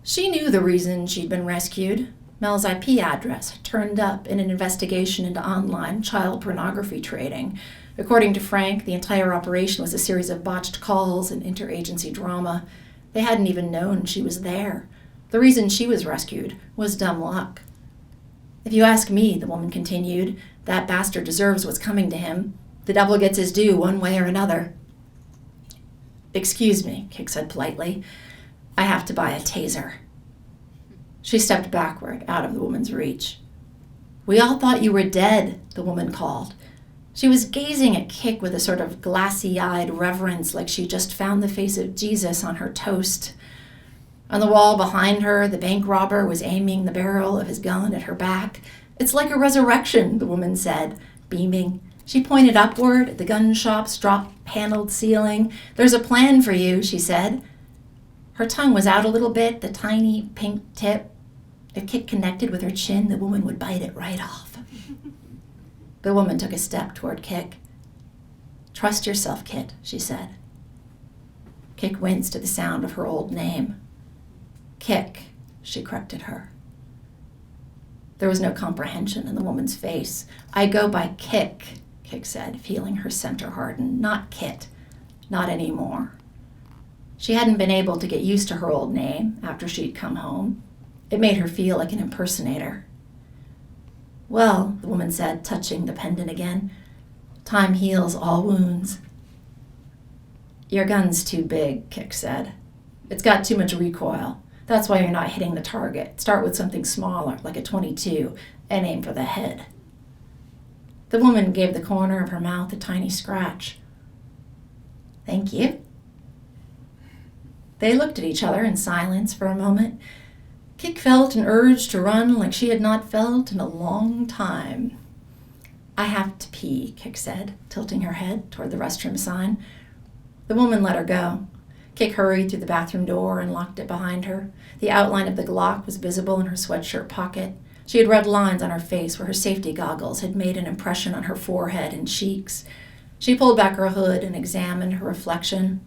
She knew the reason she'd been rescued. Mel's IP address had turned up in an investigation into online child pornography trading. According to Frank, the entire operation was a series of botched calls and interagency drama. They hadn't even known she was there. The reason she was rescued was dumb luck. If you ask me, the woman continued, that bastard deserves what's coming to him. The devil gets his due one way or another. Excuse me, Kick said politely. I have to buy a taser. She stepped backward, out of the woman's reach. We all thought you were dead, the woman called. She was gazing at Kick with a sort of glassy-eyed reverence, like she just found the face of Jesus on her toast. On the wall behind her, the bank robber was aiming the barrel of his gun at her back. It's like a resurrection, the woman said, beaming. She pointed upward at the gun shop's drop-paneled ceiling. There's a plan for you, she said. Her tongue was out a little bit, the tiny pink tip. If Kick connected with her chin, the woman would bite it right off. The woman took a step toward Kick. Trust yourself, Kit, she said. Kick winced at the sound of her old name. Kick, she corrected her. There was no comprehension in the woman's face. I go by Kick, Kick said, feeling her center harden. Not Kit. Not anymore. She hadn't been able to get used to her old name after she'd come home. It made her feel like an impersonator. Well, the woman said, touching the pendant again, time heals all wounds. Your gun's too big, Kick said. It's got too much recoil. That's why you're not hitting the target. Start with something smaller, like a .22, and aim for the head. The woman gave the corner of her mouth a tiny scratch. Thank you. They looked at each other in silence for a moment. Kick felt an urge to run like she had not felt in a long time. I have to pee, Kick said, tilting her head toward the restroom sign. The woman let her go. Kick hurried through the bathroom door and locked it behind her. The outline of the Glock was visible in her sweatshirt pocket. She had red lines on her face where her safety goggles had made an impression on her forehead and cheeks. She pulled back her hood and examined her reflection.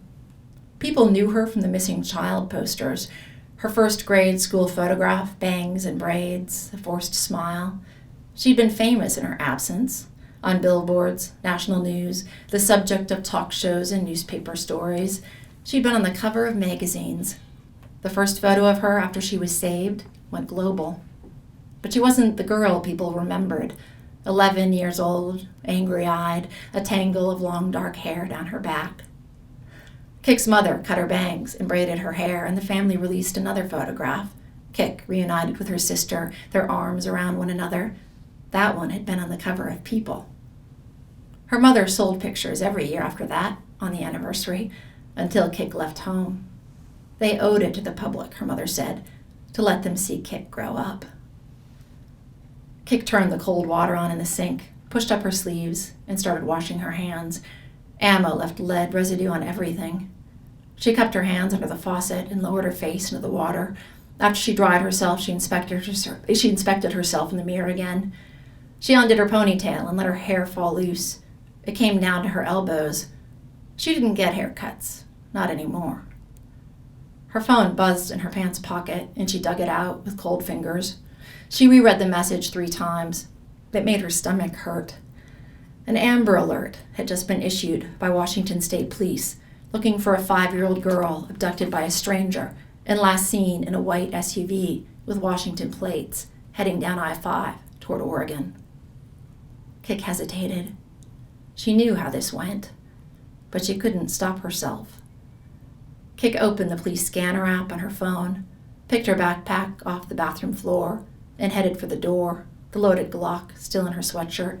People knew her from the missing child posters. Her first grade school photograph, bangs and braids, a forced smile. She'd been famous in her absence. On billboards, national news, the subject of talk shows and newspaper stories. She'd been on the cover of magazines. The first photo of her after she was saved went global. But she wasn't the girl people remembered. 11 years old, angry-eyed, a tangle of long dark hair down her back. Kick's mother cut her bangs and braided her hair, and the family released another photograph. Kick reunited with her sister, their arms around one another. That one had been on the cover of People. Her mother sold pictures every year after that, on the anniversary, until Kick left home. They owed it to the public, her mother said, to let them see Kick grow up. Kick turned the cold water on in the sink, pushed up her sleeves, and started washing her hands. Ammo left lead residue on everything. She cupped her hands under the faucet and lowered her face into the water. After she dried herself, she inspected herself in the mirror again. She undid her ponytail and let her hair fall loose. It came down to her elbows. She didn't get haircuts, not anymore. Her phone buzzed in her pants pocket, and she dug it out with cold fingers. She reread the message 3 times. It made her stomach hurt. An Amber Alert had just been issued by Washington State Police, looking for a 5-year-old girl abducted by a stranger and last seen in a white SUV with Washington plates, heading down I-5 toward Oregon. Kick hesitated. She knew how this went, but she couldn't stop herself. Kick opened the police scanner app on her phone, picked her backpack off the bathroom floor, and headed for the door, the loaded Glock still in her sweatshirt.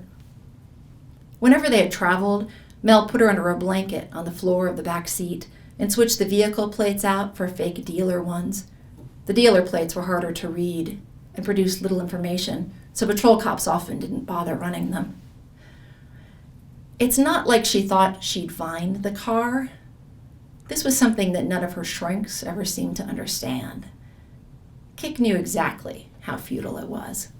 Whenever they had traveled, Mel put her under a blanket on the floor of the back seat and switched the vehicle plates out for fake dealer ones. The dealer plates were harder to read and produced little information, so patrol cops often didn't bother running them. It's not like she thought she'd find the car. This was something that none of her shrinks ever seemed to understand. Kick knew exactly how futile it was.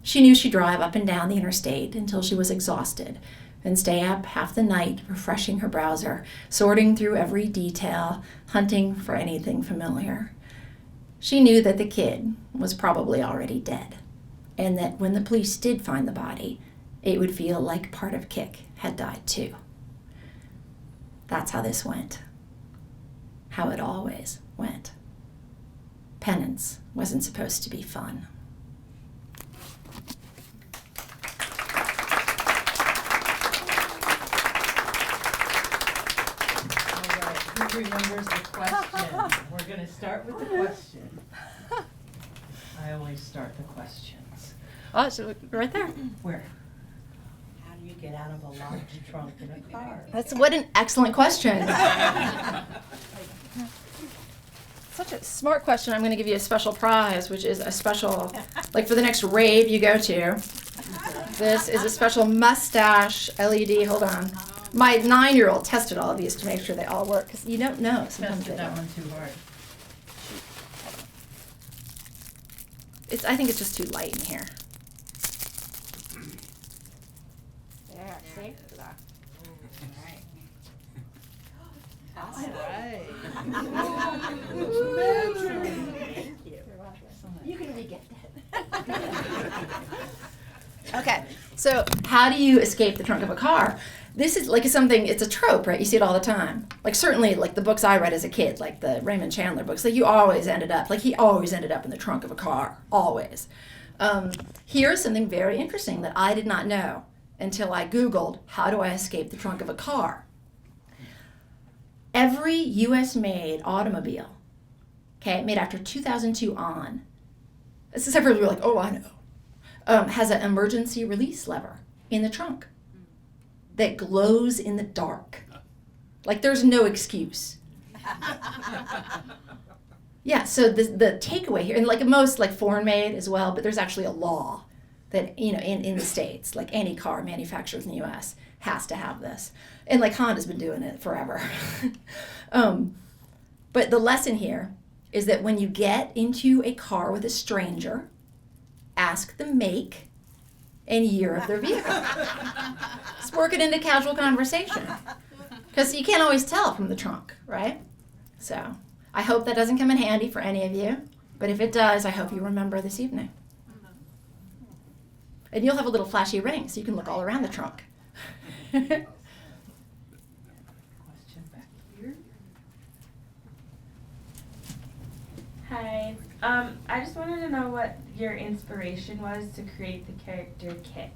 She knew she'd drive up and down the interstate until she was exhausted and stay up half the night refreshing her browser, sorting through every detail, hunting for anything familiar. She knew that the kid was probably already dead, and that when the police did find the body, it would feel like part of Kick had died too. That's how this went. how it always went. Penance wasn't supposed to be fun. All right, who remembers the question? We're going to start with the question. I always start the questions. Oh, so right there. Where? How do you get out of a locked trunk in a car? That's what an excellent question. Such a smart question. I'm going to give you a special prize, which is a special, like for the next rave you go to. This is a special mustache LED. Hold on. My 9-year-old tested all of these to make sure they all work, because you don't know. Sometimes they Tested that don't. one too hard. I think it's just too light in here. There, see? You can re-get that. Okay, so how do you escape the trunk of a car? This is like something, it's a trope, right? You see it all the time. Like certainly like the books I read as a kid, like the Raymond Chandler books, like he always ended up in the trunk of a car, always. Here's something very interesting that I did not know until I Googled, how do I escape the trunk of a car? Every US-made automobile, okay, made after 2002 on, this is everybody like, oh, I know, has an emergency release lever in the trunk that glows in the dark. Like there's no excuse. Yeah, so the takeaway here, and like most like foreign made as well, but there's actually a law that, you know, in the States, like any car manufactured in the US has to have this. And like Honda's been doing it forever. But the lesson here is that when you get into a car with a stranger, ask the make and year of their vehicle. Just work it into casual conversation. Because you can't always tell from the trunk, right? So I hope that doesn't come in handy for any of you. But if it does, I hope you remember this evening. And you'll have a little flashy ring so you can look all around the trunk. Question back here. Hi. I just wanted to know what your inspiration was to create the character Kick.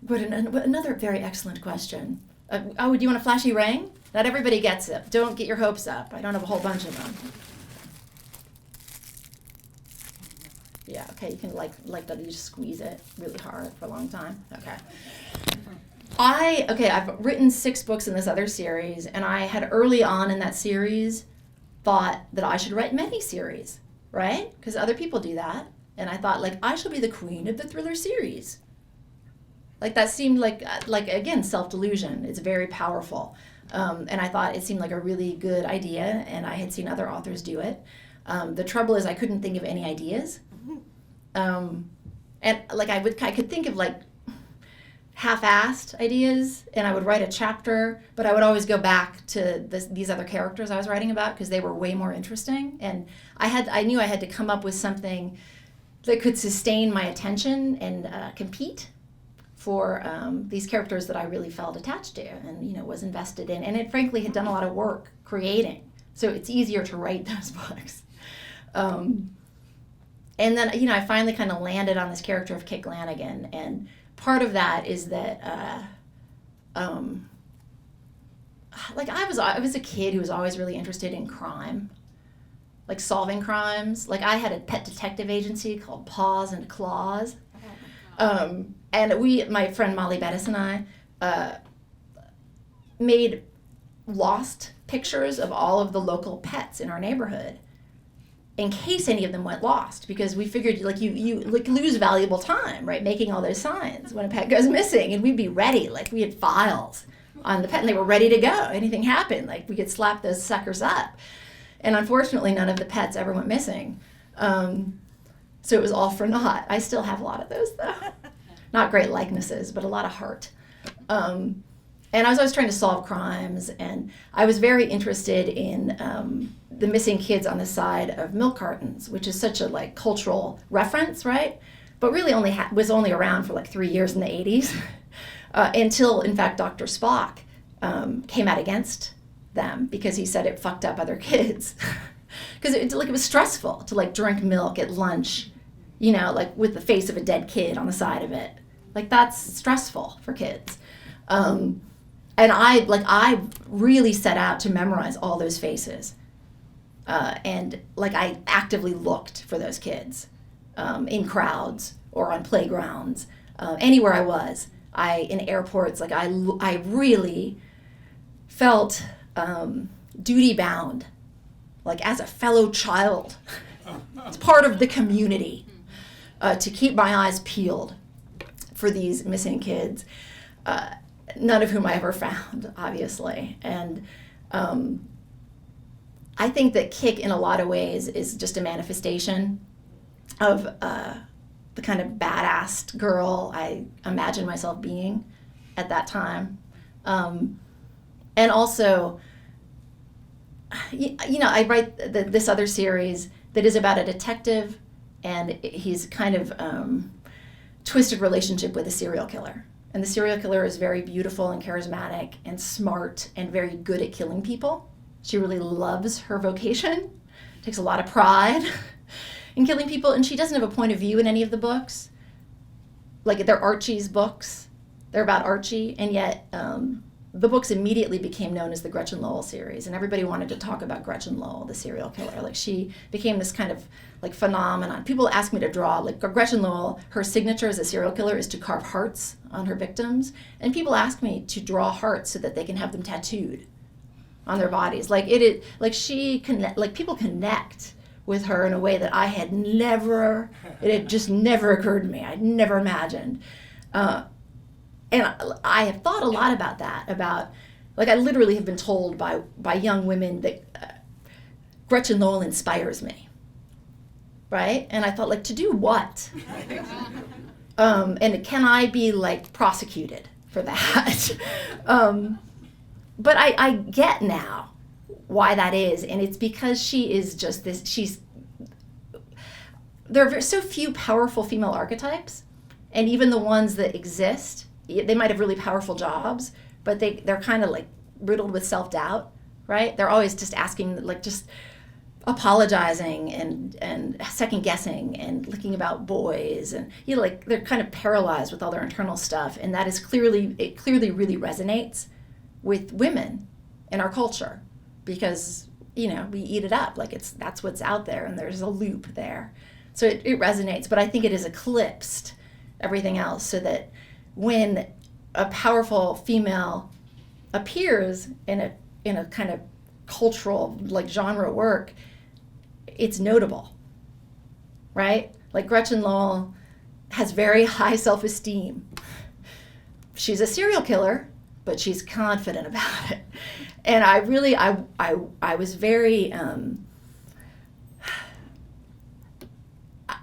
Another very excellent question. Oh, do you want a flashy ring? Not everybody gets it. Don't get your hopes up. I don't have a whole bunch of them. Yeah, okay, you can like that, you just squeeze it really hard for a long time. Okay. I've written 6 books in this other series, and I had early on in that series thought that I should write many series, right? Because other people do that. And I thought, like, I shall be the queen of the thriller series. Like, that seemed like again, self-delusion. It's very powerful. And I thought it seemed like a really good idea, and I had seen other authors do it. The trouble is I couldn't think of any ideas. And like I could think of like half-assed ideas, and I would write a chapter, but I would always go back to these other characters I was writing about because they were way more interesting. And I knew I had to come up with something that could sustain my attention and compete for these characters that I really felt attached to and, you know, was invested in. And it frankly had done a lot of work creating. So it's easier to write those books. And then, you know, I finally kind of landed on this character of Kit Glanigan. And part of that is that, like I was a kid who was always really interested in crime, like solving crimes. Like I had a pet detective agency called Paws and Claws. And my friend Molly Bettis and I made lost pictures of all of the local pets in our neighborhood in case any of them went lost, because we figured like you like lose valuable time, right, making all those signs when a pet goes missing, and we'd be ready, like we had files on the pet and they were ready to go. Anything happened, like we could slap those suckers up. And unfortunately none of the pets ever went missing. So it was all for naught. I still have a lot of those though. Not great likenesses, but a lot of heart. And I was always trying to solve crimes, and I was very interested in the missing kids on the side of milk cartons, which is such a like cultural reference, right? But really was only around for like 3 years in the 80s, until in fact Dr. Spock came out against them because he said it fucked up other kids. Because it was stressful to like drink milk at lunch, you know, like with the face of a dead kid on the side of it. Like that's stressful for kids. And I really set out to memorize all those faces. And like I actively looked for those kids in crowds or on playgrounds, anywhere I was. In airports, like I really felt duty bound, like as a fellow child, as part of the community, to keep my eyes peeled for these missing kids, none of whom I ever found, obviously. And I think that Kick, in a lot of ways, is just a manifestation of the kind of badass girl I imagined myself being at that time. And also, you know, I write this other series that is about a detective and he's kind of twisted relationship with a serial killer. And the serial killer is very beautiful and charismatic and smart and very good at killing people. She really loves her vocation, takes a lot of pride in killing people, and she doesn't have a point of view in any of the books. Like, they're Archie's books. They're about Archie, and yet the books immediately became known as the Gretchen Lowell series, and everybody wanted to talk about Gretchen Lowell, the serial killer. Like, she became this kind of like phenomenon. People ask me to draw, like Gretchen Lowell, her signature as a serial killer is to carve hearts on her victims, and people ask me to draw hearts so that they can have them tattooed on their bodies. Like people connect with her in a way that I had never, it had just never occurred to me. I'd never imagined. And I have thought a lot about that, like I literally have been told by young women that Gretchen Lowell inspires me, right? And I thought, like, to do what? And can I be like prosecuted for that? But I get now why that is, and it's because she is just this, there are so few powerful female archetypes, and even the ones that exist, they might have really powerful jobs, but they're kind of like riddled with self-doubt, right? They're always just asking, like, just apologizing and second guessing and thinking about boys, and you know, like they're kind of paralyzed with all their internal stuff, and that is clearly really resonates with women in our culture, because you know, we eat it up, like that's what's out there, and there's a loop there, so it resonates. But I think it has eclipsed everything else, so that when a powerful female appears in a kind of cultural, like, genre work, it's notable, right? Like Gretchen Lowell has very high self-esteem. She's a serial killer, but she's confident about it. And I really, I was very,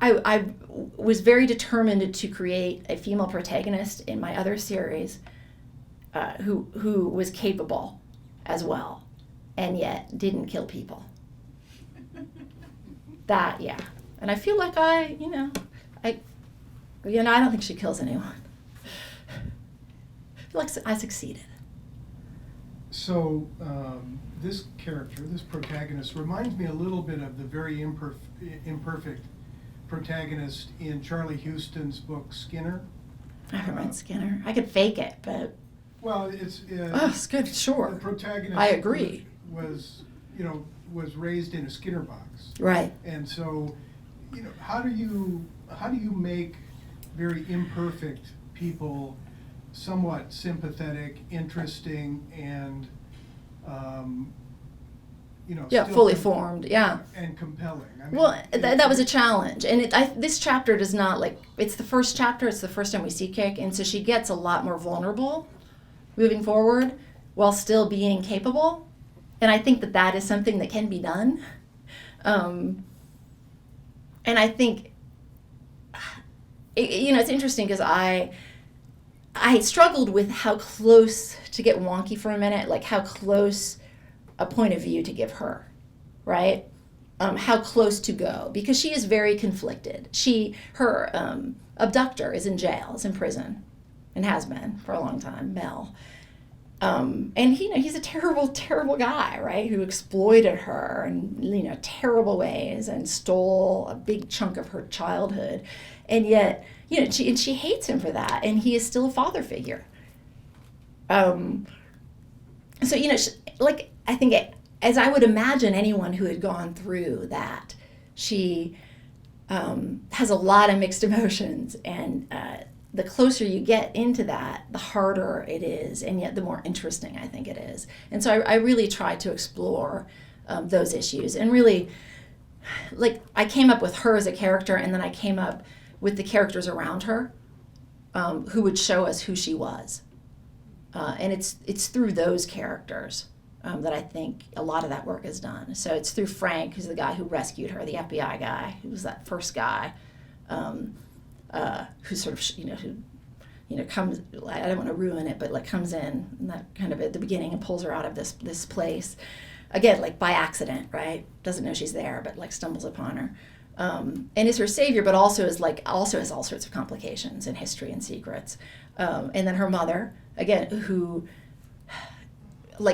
I was very determined to create a female protagonist in my other series who was capable as well, and yet didn't kill people. That, yeah. And I feel like I don't think she kills anyone. I feel like I succeeded. So this character, this protagonist, reminds me a little bit of the very imperfect protagonist in Charlie Houston's book Skinner. I haven't read Skinner. I could fake it, but well, it's good. Sure. The protagonist, I agree, was raised in a Skinner box, right? And so, you know, how do you make very imperfect people somewhat sympathetic, interesting, and fully formed, and compelling? I mean, well, that was a challenge, and this chapter does not, like, it's the first chapter. It's the first time we see Kick, and so she gets a lot more vulnerable moving forward while still being capable, and I think that is something that can be done, and I think it's interesting because I struggled with how close to get wonky for a minute, like how close a point of view to give her, right? How close to go, because she is very conflicted. Her abductor is in jail, is in prison, and has been for a long time, Mel. And he's a terrible, terrible guy, right? Who exploited her in terrible ways and stole a big chunk of her childhood, and yet she hates him for that, and he is still a father figure. So I think as I would imagine anyone who had gone through that, she has a lot of mixed emotions, and the closer you get into that, the harder it is, and yet the more interesting I think it is. And so I really tried to explore those issues, and really, I came up with her as a character, and then I came up with the characters around her who would show us who she was. And it's through those characters that I think a lot of that work is done. So it's through Frank, who's the guy who rescued her, the FBI guy, who was that first guy, who sort of, who comes, I don't want to ruin it, but comes in and that kind of at the beginning and pulls her out of this place. Again, by accident, right? Doesn't know she's there, but stumbles upon her. And is her savior, but also has all sorts of complications and history and secrets. And then her mother, again, who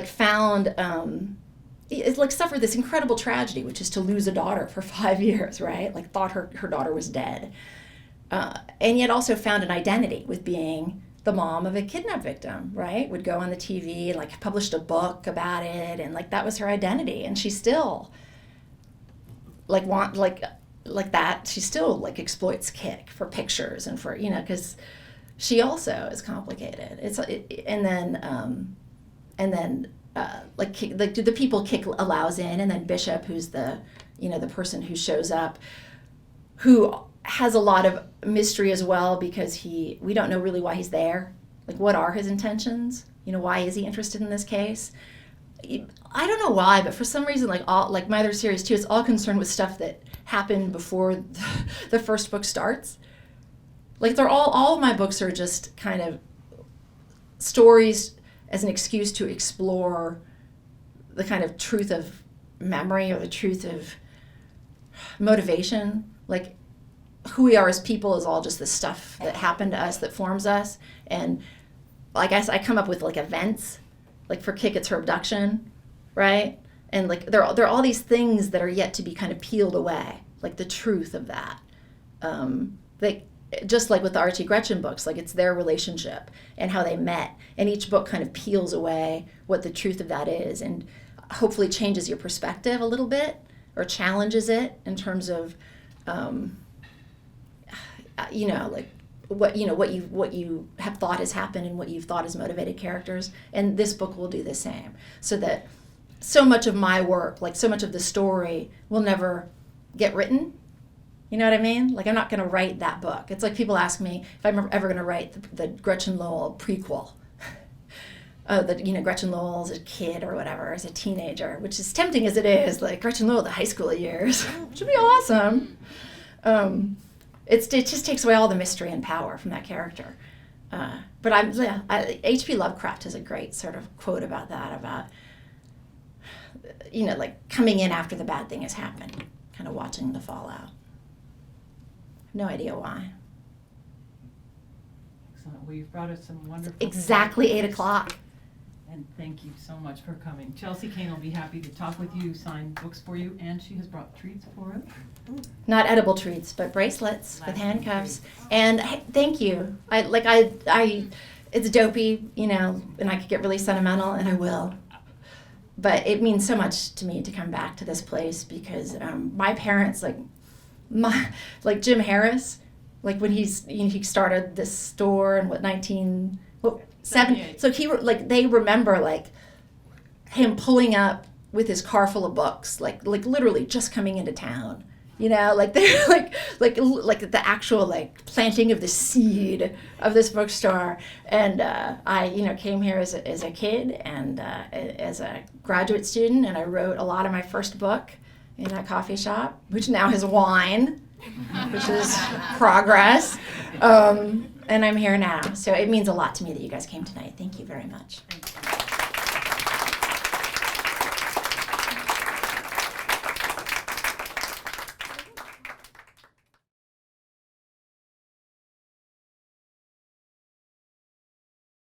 found suffered this incredible tragedy, which is to lose a daughter for 5 years, right? Thought her daughter was dead, and yet also found an identity with being the mom of a kidnap victim, right? Would go on the TV, published a book about it, and that was her identity, and she still she still exploits Kick for pictures and for because she also is complicated. The people Kick allows in, and then Bishop, who's the the person who shows up, who has a lot of mystery as well, because we don't know really why he's there. What are his intentions? Why is he interested in this case? I don't know why, but for some reason, my other series too, it's all concerned with stuff that happened before the first book starts. They're all of my books are just kind of stories as an excuse to explore the kind of truth of memory, or the truth of motivation. Who we are as people is all just the stuff that happened to us that forms us. And I guess I come up with events. For Kick, it's her abduction, right? And there are all these things that are yet to be kind of peeled away, the truth of that. Just with the Archie Gretchen books, it's their relationship and how they met, and each book kind of peels away what the truth of that is, and hopefully changes your perspective a little bit, or challenges it in terms of what you have thought has happened and what you've thought has motivated characters. And this book will do the same, so that so much of my work, so much of the story, will never get written. You know what I mean? I'm not going to write that book. It's people ask me if I'm ever going to write the Gretchen Lowell prequel. Gretchen Lowell as a kid or whatever, as a teenager, which is tempting as it is, Gretchen Lowell the high school years, which would be awesome. It just takes away all the mystery and power from that character. But H.P. Lovecraft has a great sort of quote about that, about coming in after the bad thing has happened, kind of watching the fallout. No idea why. Excellent. Well, you've brought us some wonderful... Exactly 8 o'clock. And thank you so much for coming. Chelsea Cain will be happy to talk with you, sign books for you, and she has brought treats for us. Not edible treats, but bracelets with handcuffs. And thank you. It's dopey, and I could get really sentimental, and I will. But it means so much to me to come back to this place, because my parents, Jim Harris, when he started this store in 1978. So they remember him pulling up with his car full of books, literally just coming into town. They're the actual planting of the seed of this bookstore. And I came here as a kid and as a graduate student, and I wrote a lot of my first book in a coffee shop, which now has wine, which is progress. And I'm here now. So it means a lot to me that you guys came tonight. Thank you very much.